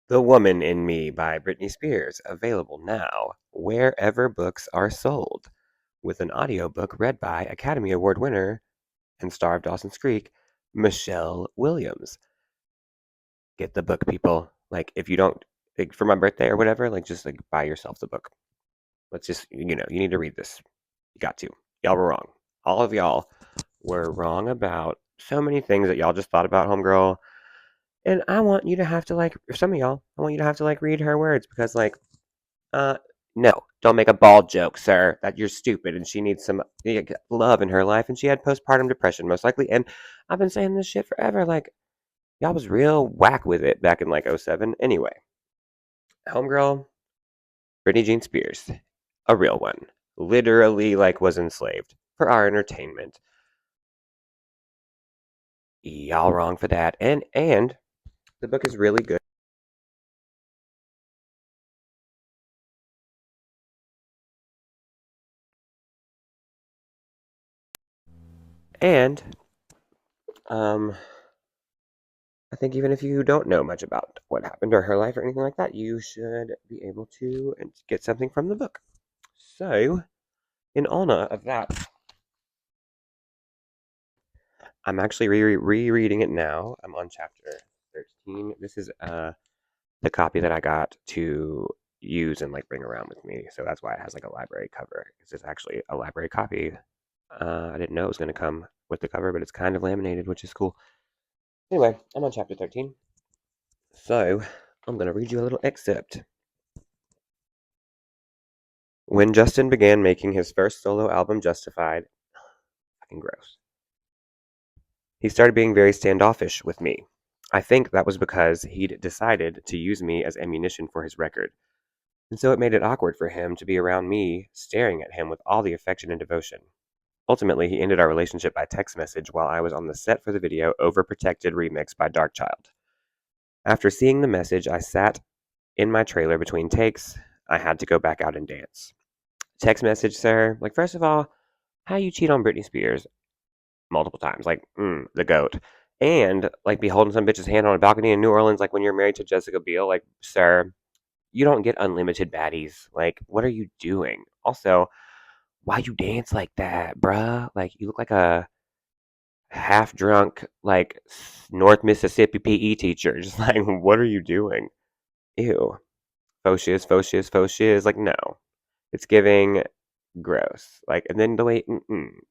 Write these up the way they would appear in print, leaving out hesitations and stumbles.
The Woman in Me by Britney Spears, available now wherever books are sold, with an audiobook read by Academy Award winner and star of Dawson's Creek, Michelle Williams. Get the book, people. Like, if you don't, like, for my birthday or whatever, like, just like buy yourself the book. Let's just, you need to read this. You got to. Y'all were wrong. All of y'all were wrong about so many things that y'all just thought about Homegirl. And I want you to have to, like, some of y'all, I want you to have to, like, read her words because, like, Uh, no, don't make a bald joke, sir. That you're stupid and she needs some love in her life and she had postpartum depression most likely. And I've been saying this shit forever. Like, y'all was real whack with it back in like '07. Anyway, homegirl, Britney Jean Spears, a real one, literally like was enslaved for our entertainment. Y'all wrong for that. And the book is really good. And um I think even if you don't know much about what happened or her life or anything like that, you should be able to get something from the book. So, in honor of that, I'm actually rereading it now. I'm on chapter 13. This is the copy that I got to use and like bring around with me. So that's why it has like a library cover. This is actually a library copy. I didn't know it was going to come with the cover, but it's kind of laminated, which is cool. Anyway, I'm on chapter 13. So, I'm going to read you a little excerpt. When Justin began making his first solo album, Justified, fucking gross, he started being very standoffish with me. I think that was because he'd decided to use me as ammunition for his record, and so it made it awkward for him to be around me, staring at him with all the affection and devotion. Ultimately, he ended our relationship by text message while I was on the set for the video Overprotected remix by Darkchild. After seeing the message, I sat in my trailer between takes. I had to go back out and dance. Text message, sir. Like, first of all, how you cheat on Britney Spears multiple times, like, the goat, and like be holding some bitch's hand on a balcony in New Orleans, like when you're married to Jessica Biel, like, sir, you don't get unlimited baddies. Like, what are you doing? Also, why you dance like that, bruh? Like, you look like a half drunk, like North Mississippi PE teacher. Just like, what are you doing? Ew, faux shiz, faux shiz, faux shiz. Like, no, it's giving gross. Like, and then the way,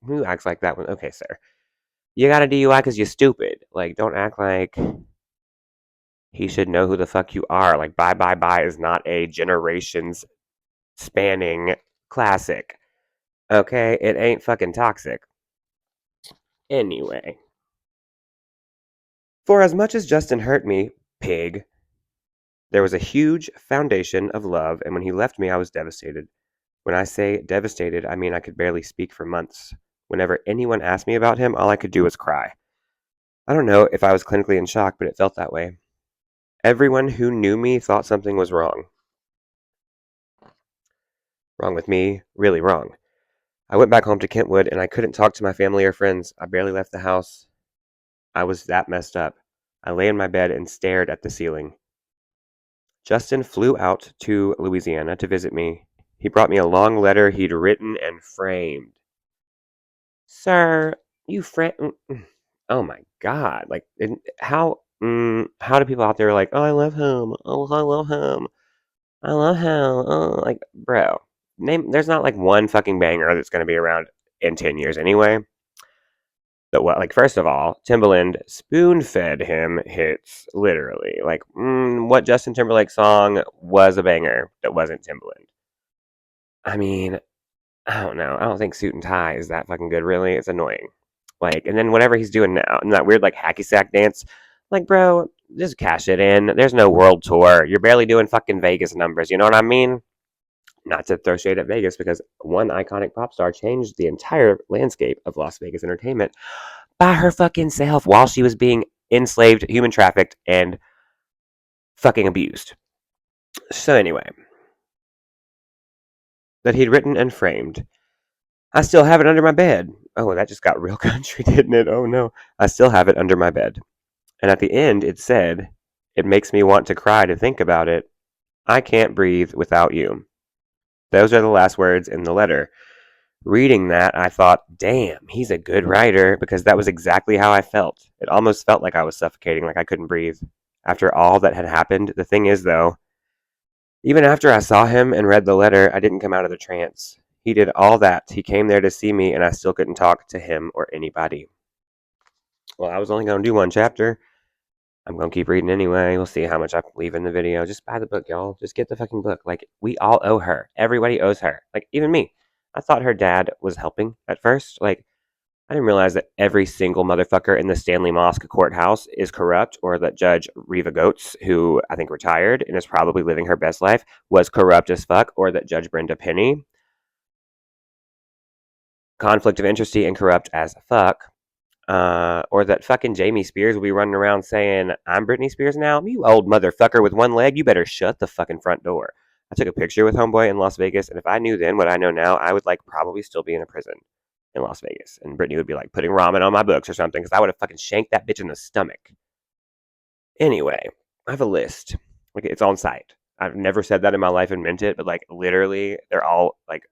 who acts like that one? Okay, sir. You got a DUI because you're stupid. Like, don't act like he should know who the fuck you are. Like, Bye Bye Bye is not a generations spanning classic. Okay? It ain't fucking toxic. Anyway. For as much as Justin hurt me, pig, there was a huge foundation of love, and when he left me, I was devastated. When I say devastated, I mean I could barely speak for months. Whenever anyone asked me about him, all I could do was cry. I don't know if I was clinically in shock, but it felt that way. Everyone who knew me thought something was wrong. Wrong with me, really wrong. I went back home to Kentwood and I couldn't talk to my family or friends. I barely left the house. I was that messed up. I lay in my bed and stared at the ceiling. Justin flew out to Louisiana to visit me. He brought me a long letter he'd written and framed. Sir, you oh my god! Like, how do people out there like, oh, I love him. Oh, I love him. I love him. Oh, like, bro, there's not like one fucking banger that's gonna be around in 10 years anyway. But what, like, first of all, Timbaland spoon fed him hits, literally. Like, what Justin Timberlake song was a banger that wasn't Timbaland? I mean, I don't know. I don't think Suit and Tie is that fucking good, really. It's annoying. Like, and then whatever he's doing now, and that weird, like, hacky sack dance, like, bro, just cash it in. There's no world tour. You're barely doing fucking Vegas numbers. You know what I mean? Not to throw shade at Vegas, because one iconic pop star changed the entire landscape of Las Vegas entertainment by her fucking self while she was being enslaved, human trafficked, and fucking abused. So anyway, that he'd written and framed. I still have it under my bed. Oh, that just got real country, didn't it? Oh no. I still have it under my bed. And at the end, it said, It makes me want to cry to think about it. I can't breathe without you. Those are the last words in the letter. Reading that, I thought, damn, he's a good writer, because that was exactly how I felt. It almost felt like I was suffocating, like I couldn't breathe. After all that had happened, the thing is, though, even after I saw him and read the letter, I didn't come out of the trance. He did all that. He came there to see me, and I still couldn't talk to him or anybody. Well, I was only going to do one chapter. I'm going to keep reading anyway. We'll see how much I leave in the video. Just buy the book, y'all. Just get the fucking book. Like, we all owe her. Everybody owes her. Like, even me. I thought her dad was helping at first. Like, I didn't realize that every single motherfucker in the Stanley Mosque courthouse is corrupt, or that Judge Reva Goetz, who I think retired and is probably living her best life, was corrupt as fuck, or that Judge Brenda Penny, conflict of interest and corrupt as fuck, or that fucking Jamie Spears will be running around saying, I'm Britney Spears now? You old motherfucker with one leg, you better shut the fucking front door. I took a picture with Homeboy in Las Vegas, and if I knew then what I know now, I would, like, probably still be in a prison in Las Vegas. And Britney would be, like, putting ramen on my books or something, because I would have fucking shanked that bitch in the stomach. Anyway, I have a list. Like, it's on site. I've never said that in my life and meant it, but, like, literally, they're all, like,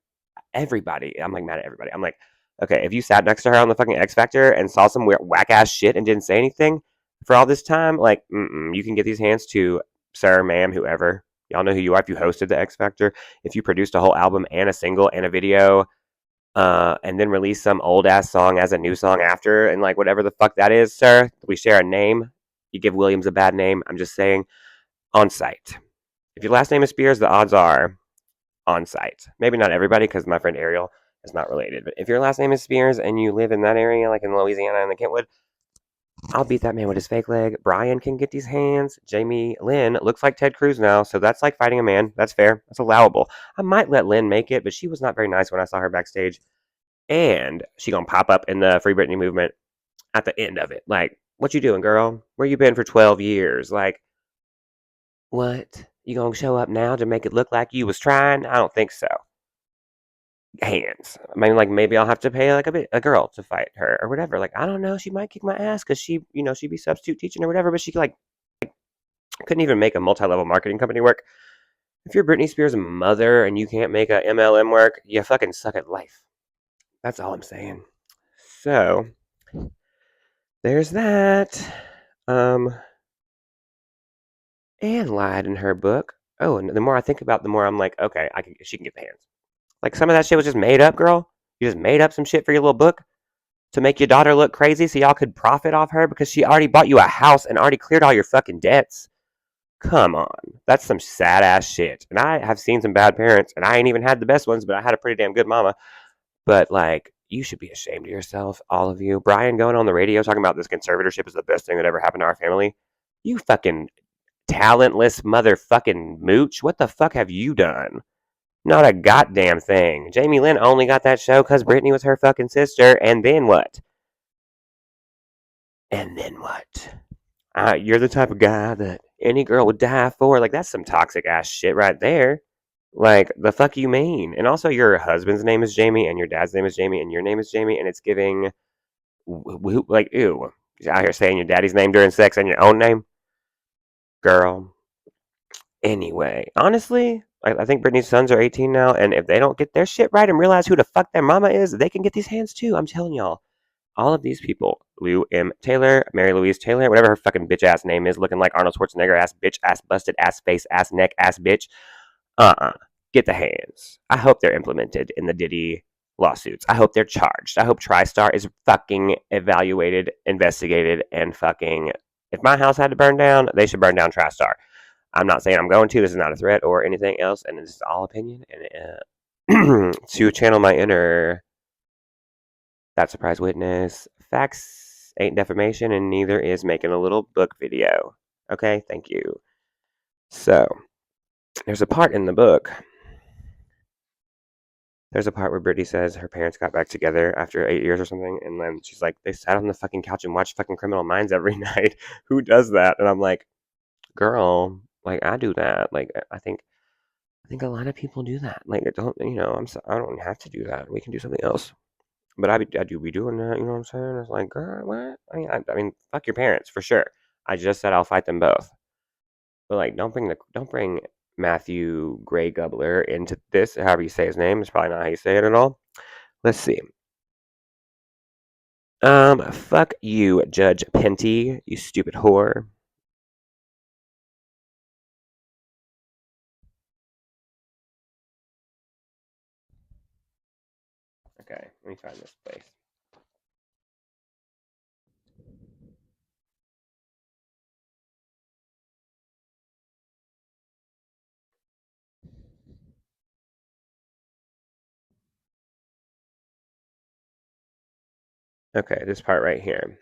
everybody. I'm, like, mad at everybody. I'm like, okay, if you sat next to her on the fucking X Factor and saw some weird whack ass shit and didn't say anything for all this time, like, you can get these hands to sir, ma'am, whoever. Y'all know who you are. If you hosted the X Factor, if you produced a whole album and a single and a video, and then release some old ass song as a new song after, and like whatever the fuck that is, sir, we share a name. You give Williams a bad name. I'm just saying, on site. If your last name is Spears, the odds are on site. Maybe not everybody, because my friend Ariel is not related. But if your last name is Spears and you live in that area, like in Louisiana and the Kentwood, I'll beat that man with his fake leg. Brian can get these hands. Jamie Lynn looks like Ted Cruz now, so that's like fighting a man. That's fair. That's allowable. I might let Lynn make it, but she was not very nice when I saw her backstage. And she gonna pop up in the Free Britney movement at the end of it. Like, what you doing, girl? Where you been for 12 years? Like, what? You gonna show up now to make it look like you was trying? I don't think so. Hands. I mean, like, maybe I'll have to pay like a girl to fight her or whatever. Like, I don't know. She might kick my ass because she'd be substitute teaching or whatever. But she like couldn't even make a multi-level marketing company work. If you're Britney Spears' mother and you can't make a MLM work, you fucking suck at life. That's all I'm saying. So there's that. Anne lied in her book. Oh, and the more I think about it, the more I'm like, okay, she can get the hands. Like, some of that shit was just made up, girl. You just made up some shit for your little book to make your daughter look crazy so y'all could profit off her because she already bought you a house and already cleared all your fucking debts. Come on. That's some sad ass shit. And I have seen some bad parents, and I ain't even had the best ones, but I had a pretty damn good mama. But, like, you should be ashamed of yourself, all of you. Brian going on the radio talking about this conservatorship is the best thing that ever happened to our family. You fucking talentless motherfucking mooch. What the fuck have you done? Not a goddamn thing. Jamie Lynn only got that show because Britney was her fucking sister, and then what? And then what? You're the type of guy that any girl would die for. Like, that's some toxic ass shit right there. Like, the fuck you mean? And also, your husband's name is Jamie, and your dad's name is Jamie, and your name is Jamie, and it's giving, like, ew. You're out here saying your daddy's name during sex and your own name? Girl. Anyway, honestly, I think Britney's sons are 18 now, and if they don't get their shit right and realize who the fuck their mama is, they can get these hands too. I'm telling y'all. All of these people, Lou M. Taylor, Mary Louise Taylor, whatever her fucking bitch ass name is, looking like Arnold Schwarzenegger ass bitch, ass busted, ass face, ass neck, ass bitch. Get the hands. I hope they're implemented in the Diddy lawsuits. I hope they're charged. I hope TriStar is fucking evaluated, investigated, and fucking. If my house had to burn down, they should burn down TriStar. I'm not saying I'm going to. This is not a threat or anything else, and this is all opinion. And to channel my inner that surprise witness, facts ain't defamation, and neither is making a little book video. Okay, thank you. So there's a part in the book. There's a part where Brittany says her parents got back together after 8 years or something, and then she's like, they sat on the fucking couch and watched fucking Criminal Minds every night. Who does that? And I'm like, girl, like, I do that. Like, I think a lot of people do that. Like, I don't have to do that. We can do something else. But I do be doing that. You know what I'm saying? It's like, girl, what? I mean, fuck your parents for sure. I just said I'll fight them both. But like, don't bring Matthew Gray Gubler into this. However you say his name, it's probably not how you say it at all. Let's see. Fuck you, Judge Penty, you stupid whore. Okay, let me find this place. Okay, this part right here.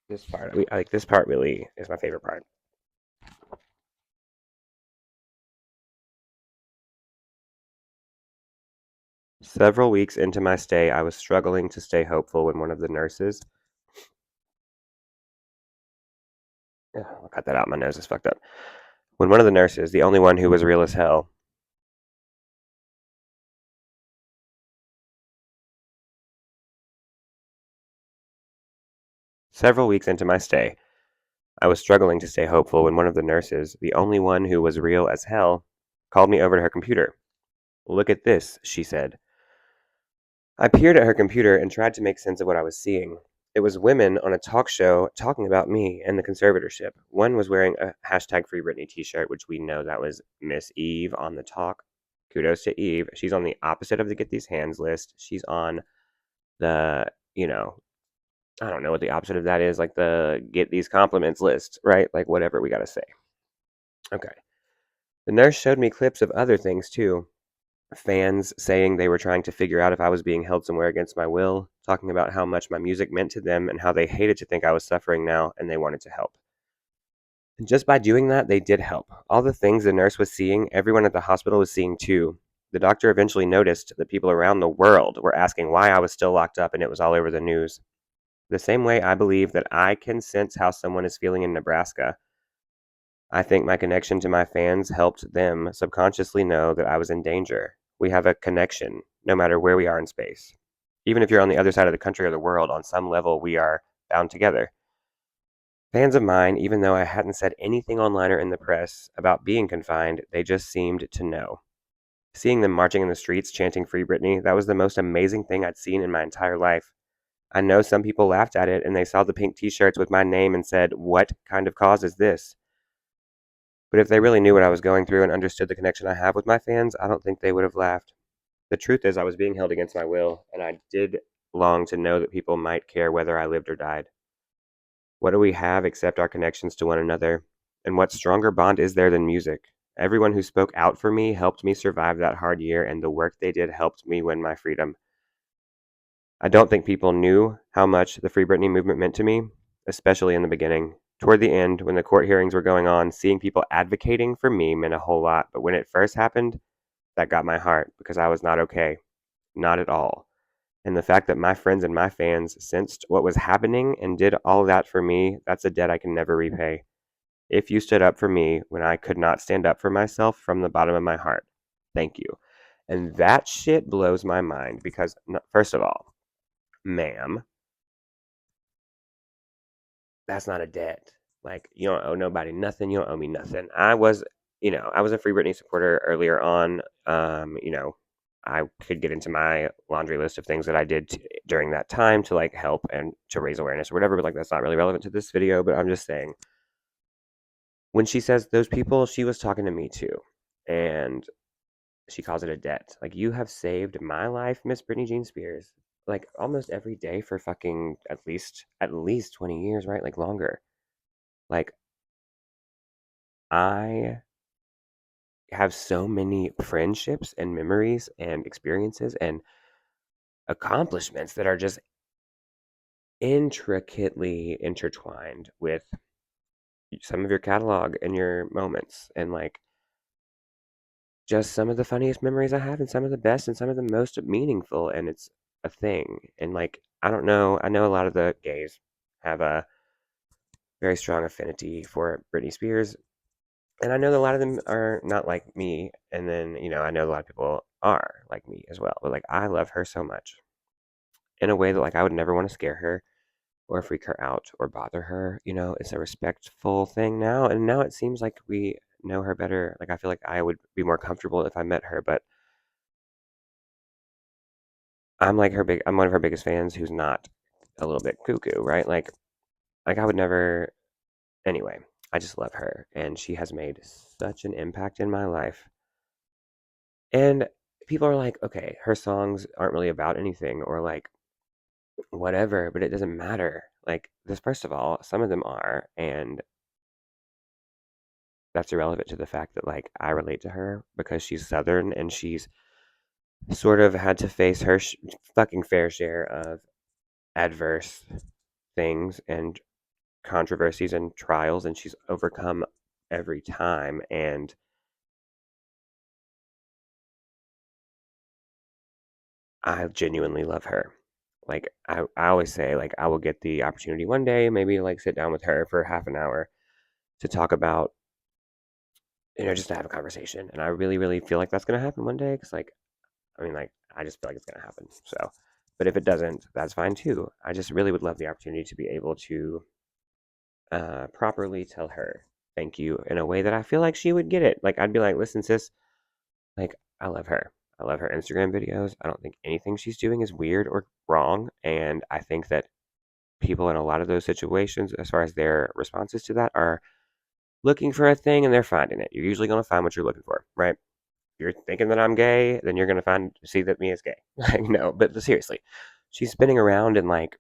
This part, I like this part really is my favorite part. Several weeks into my stay, I was struggling to stay hopeful when one of the nurses. I'll cut that out. My nose is fucked up. When one of the nurses, the only one who was real as hell, several weeks into my stay, I was struggling to stay hopeful when one of the nurses, the only one who was real as hell, called me over to her computer. Look at this, she said. I peered at her computer and tried to make sense of what I was seeing. It was women on a talk show talking about me and the conservatorship. One was wearing a hashtag Free Britney t-shirt, which we know that was Miss Eve on the talk. Kudos to Eve. She's on the opposite of the Get These Hands list. She's on the, I don't know what the opposite of that is, like the Get These Compliments list, right? Like whatever we gotta say. Okay. The nurse showed me clips of other things too. Fans saying they were trying to figure out if I was being held somewhere against my will, talking about how much my music meant to them and how they hated to think I was suffering now and they wanted to help. And just by doing that, they did help. All the things the nurse was seeing, everyone at the hospital was seeing too. The doctor eventually noticed that people around the world were asking why I was still locked up and it was all over the news. The same way I believe that I can sense how someone is feeling in Nebraska, I think my connection to my fans helped them subconsciously know that I was in danger. We have a connection, no matter where we are in space. Even if you're on the other side of the country or the world, on some level, we are bound together. Fans of mine, even though I hadn't said anything online or in the press about being confined, they just seemed to know. Seeing them marching in the streets chanting Free Britney, that was the most amazing thing I'd seen in my entire life. I know some people laughed at it and they saw the pink t shirts with my name and said, "What kind of cause is this?" But if they really knew what I was going through and understood the connection I have with my fans, I don't think they would have laughed. The truth is, I was being held against my will, and I did long to know that people might care whether I lived or died. What do we have except our connections to one another? And what stronger bond is there than music? Everyone who spoke out for me helped me survive that hard year, and the work they did helped me win my freedom. I don't think people knew how much the Free Britney movement meant to me, especially in the beginning. Toward the end, when the court hearings were going on, seeing people advocating for me meant a whole lot, but when it first happened, that got my heart because I was not okay. Not at all. And the fact that my friends and my fans sensed what was happening and did all of that for me, that's a debt I can never repay. If you stood up for me when I could not stand up for myself from the bottom of my heart, thank you. And that shit blows my mind because, first of all, ma'am, that's not a debt. Like, you don't owe nobody nothing. You don't owe me nothing. I was a Free Britney supporter earlier on. I could get into my laundry list of things that I did during that time to like help and to raise awareness or whatever, but like that's not really relevant to this video. But I'm just saying, when she says those people, she was talking to me too. And she calls it a debt. Like, you have saved my life, Miss Britney Jean Spears, like almost every day for fucking at least 20 years, right? Like longer. Like, I have so many friendships and memories and experiences and accomplishments that are just intricately intertwined with some of your catalog and your moments and like just some of the funniest memories I have and some of the best and some of the most meaningful, and it's a thing. And like, I don't know, I know a lot of the gays have a very strong affinity for Britney Spears, and I know that a lot of them are not like me, and then, I know a lot of people are like me as well, but like I love her so much in a way that like I would never want to scare her or freak her out or bother her. It's a respectful thing now. And now it seems like we know her better. Like, I feel like I would be more comfortable if I met her, but I'm one of her biggest fans who's not a little bit cuckoo, right? Like I would never, anyway, I just love her. And she has made such an impact in my life. And people are like, okay, her songs aren't really about anything or like whatever, but it doesn't matter. Like, this, first of all, some of them are, and that's irrelevant to the fact that like I relate to her because she's Southern and she's sort of had to face her fucking fair share of adverse things and controversies and trials, and she's overcome every time. And I genuinely love her. Like, I always say, like, I will get the opportunity one day, maybe like sit down with her for half an hour to talk about, just to have a conversation. And I really, really feel like that's going to happen one day. Cause like, I mean, like, I just feel like it's going to happen. So, but if it doesn't, that's fine too. I just really would love the opportunity to be able to properly tell her thank you in a way that I feel like she would get it. Like, I'd be like, listen, sis, like, I love her. I love her Instagram videos. I don't think anything she's doing is weird or wrong. And I think that people in a lot of those situations, as far as their responses to that, are looking for a thing and they're finding it. You're usually going to find what you're looking for, right? If you're thinking that I'm gay, then you're going to see that me is gay. Like, no, but seriously, she's spinning around and like,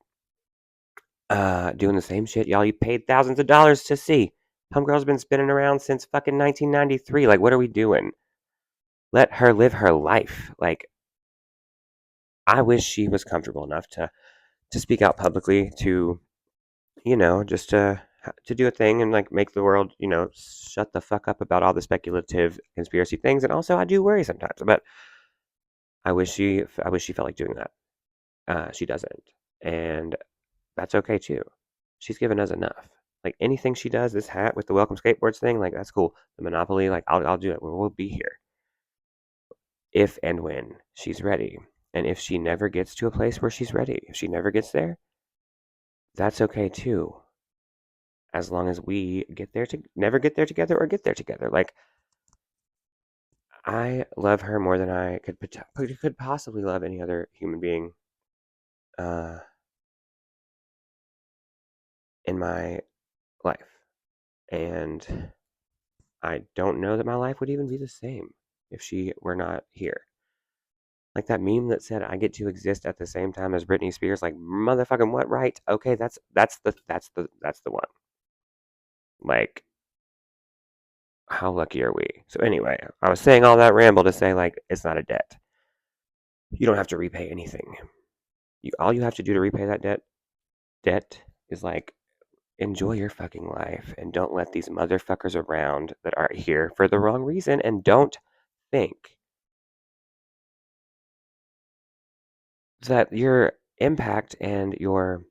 doing the same shit y'all you paid thousands of dollars to see. Homegirl's been spinning around since fucking 1993. Like, what are we doing? Let her live her life. Like, I wish she was comfortable enough to speak out publicly, to just to do a thing and like make the world shut the fuck up about all the speculative conspiracy things. And also, I do worry sometimes, but I wish she felt like doing that. She doesn't, and that's okay too. She's given us enough. Like, anything she does, this hat with the welcome skateboards thing, like, that's cool. The Monopoly, like, I'll do it. We'll be here if and when she's ready. And if she never gets to a place where she's ready, if she never gets there, that's okay too. As long as we never get there together or get there together. Like, I love her more than I could possibly love any other human being uh, in my life. And I don't know that my life would even be the same if she were not here. Like that meme that said, "I get to exist at the same time as Britney Spears." Like, motherfucking what? Right? Okay, that's the one. Like, how lucky are we? So anyway, I was saying all that ramble to say, like, it's not a debt. You don't have to repay anything. All you have to do to repay that debt is like enjoy your fucking life and don't let these motherfuckers around that are here for the wrong reason, and don't think that your impact and your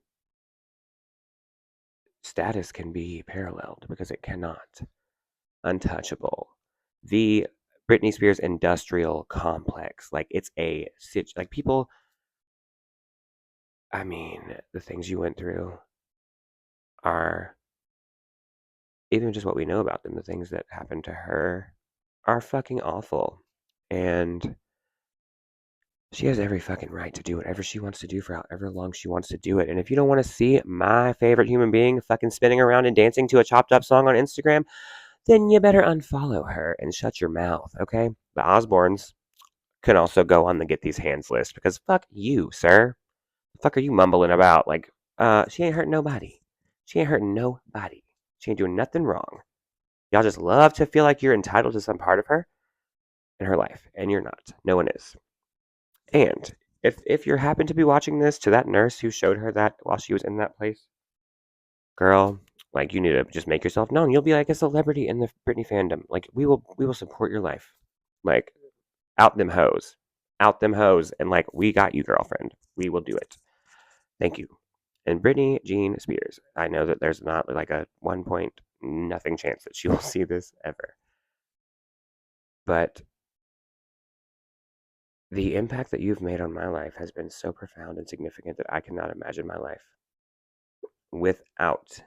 status can be paralleled, because it cannot. Untouchable. The Britney Spears industrial complex, like, it's like, people. I mean, the things you went through are, even just what we know about them, the things that happened to her are fucking awful. And she has every fucking right to do whatever she wants to do for however long she wants to do it. And if you don't want to see my favorite human being fucking spinning around and dancing to a chopped up song on Instagram, then you better unfollow her and shut your mouth, okay? The Osbournes can also go on the get these hands list, because fuck you, sir. The fuck are you mumbling about? Like, she ain't hurting nobody. She ain't hurting nobody. She ain't doing nothing wrong. Y'all just love to feel like you're entitled to some part of her in her life, and you're not. No one is. And if you happen to be watching this, to that nurse who showed her that while she was in that place, girl, like, you need to just make yourself known. You'll be like a celebrity in the Britney fandom. Like, we will support your life. Like, out them hoes. Out them hoes. And like, we got you, girlfriend. We will do it. Thank you. And Britney Jean Spears, I know that there's not like a 1 point nothing chance that she will see this ever. But the impact that you've made on my life has been so profound and significant that I cannot imagine my life without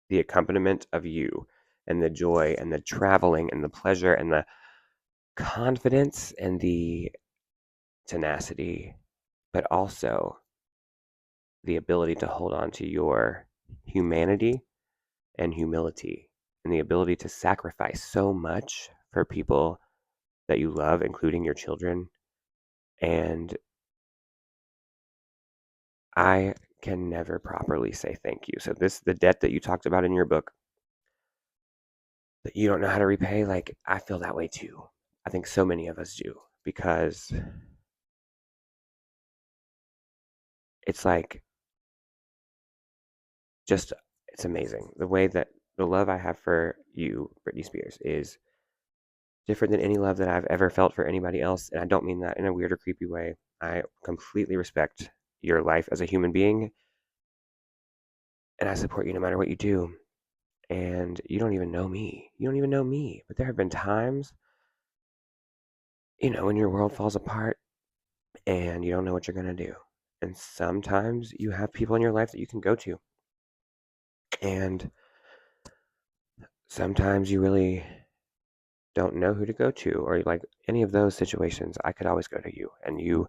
the accompaniment of you and the joy and the traveling and the pleasure and the confidence and the tenacity, but also the ability to hold on to your humanity and humility and the ability to sacrifice so much for people that you love, including your children. And I can never properly say thank you. So the debt that you talked about in your book that you don't know how to repay, like I feel that way too. I think so many of us do because it's like just it's amazing. The way that the love I have for you, Britney Spears, is different than any love that I've ever felt for anybody else. And I don't mean that in a weird or creepy way. I completely respect your life as a human being and I support you no matter what you do. And you don't even know me. You don't even know me. But there have been times, when your world falls apart and you don't know what you're going to do. And sometimes you have people in your life that you can go to. And sometimes you really don't know who to go to, or like any of those situations, I could always go to you. And you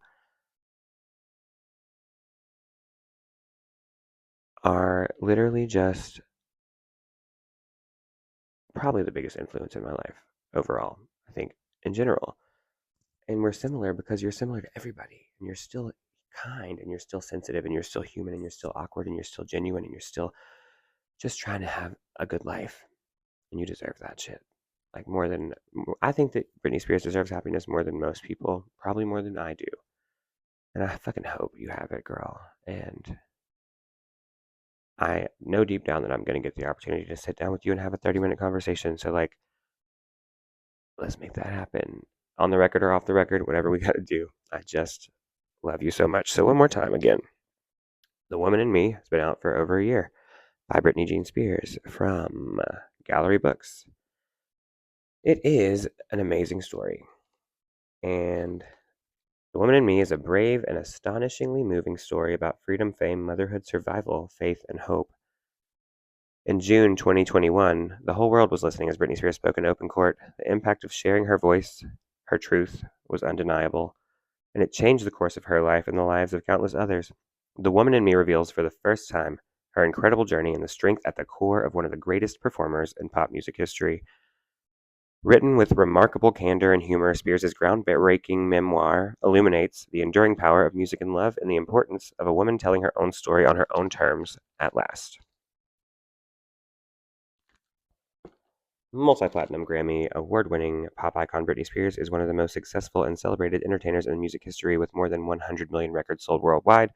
are literally just probably the biggest influence in my life overall, I think, in general. And we're similar because you're similar to everybody, and you're still kind, and you're still sensitive, and you're still human, and you're still awkward, and you're still genuine, and you're still just trying to have a good life. And you deserve that shit. Like more than I think that Britney Spears deserves happiness more than most people, probably more than I do. And I fucking hope you have it, girl. And I know deep down that I'm going to get the opportunity to sit down with you and have a 30-minute conversation. So, like, let's make that happen on the record or off the record, whatever we got to do. I just love you so much. So, one more time again The Woman in Me has been out for over a year by Britney Jean Spears from Gallery Books. It is an amazing story. And The Woman in Me is a brave and astonishingly moving story about freedom, fame, motherhood, survival, faith, and hope. In June 2021, the whole world was listening as Britney Spears spoke in open court. The impact of sharing her voice, her truth, was undeniable, and it changed the course of her life and the lives of countless others. The Woman in Me reveals for the first time her incredible journey and the strength at the core of one of the greatest performers in pop music history. Written with remarkable candor and humor, Spears' groundbreaking memoir illuminates the enduring power of music and love and the importance of a woman telling her own story on her own terms at last. Multi-platinum Grammy award-winning pop icon Britney Spears is one of the most successful and celebrated entertainers in music history with more than 100 million records sold worldwide.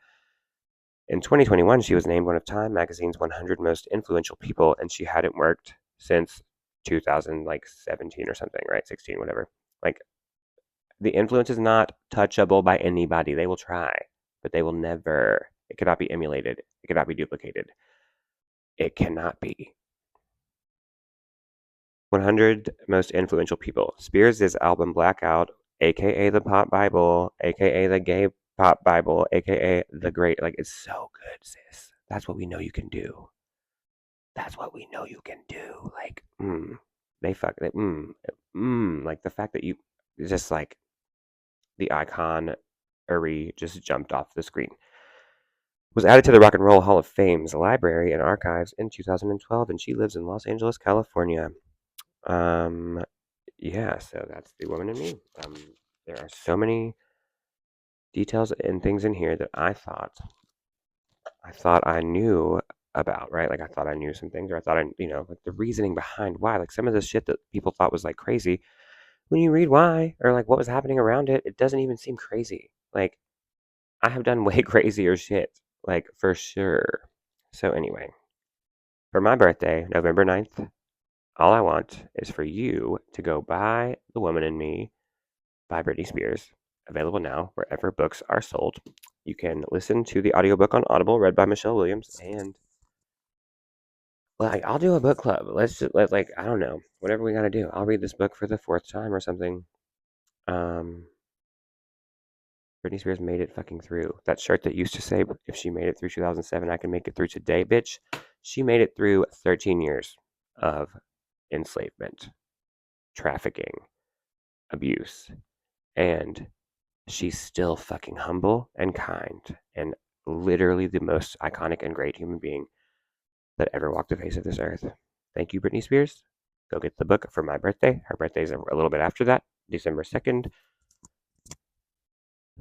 In 2021, she was named one of Time magazine's 100 most influential people, and she hadn't worked since 2017 or something, right? 16, whatever. Like, the influence is not touchable by anybody. They will try, but they will never. It cannot be emulated. It cannot be duplicated. It cannot be. 100 most influential people. Spears' album Blackout, aka the Pop Bible, aka the Gay Pop Bible, aka the Great. Like, it's so good, sis. That's what we know you can do. That's what we know you can do. Like, like the fact that you just like the icon Uri just jumped off the screen. Was added to the Rock and Roll Hall of Fame's library and archives in 2012, and she lives in Los Angeles, California. Um, yeah, so that's The Woman in Me. There are so many details and things in here that I thought I knew about, right? Like I thought I knew some things, or I thought like the reasoning behind why. Like some of the shit that people thought was like crazy. When you read why or like what was happening around it, it doesn't even seem crazy. Like I have done way crazier shit, like for sure. So anyway, for my birthday, November 9th, all I want is for you to go buy The Woman in Me by Britney Spears. Available now wherever books are sold. You can listen to the audiobook on Audible, read by Michelle Williams, and like I'll do a book club. Let's just like I don't know, whatever we gotta do. I'll read this book for the fourth time or something. Um, Britney Spears made it fucking through. That shirt that used to say, if she made it through 2007, I can make it through today, bitch. She made it through 13 years of enslavement, trafficking, abuse, and she's still fucking humble and kind and literally the most iconic and great human being that ever walked the face of this earth. Thank you, Britney Spears. Go get the book for my birthday. Her birthday's a little bit after that, December 2nd.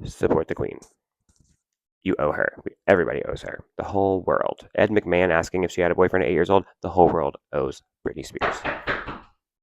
Support the queen. You owe her. Everybody owes her. The whole world. Ed McMahon asking if she had a boyfriend at 8 years old. The whole world owes Britney Spears.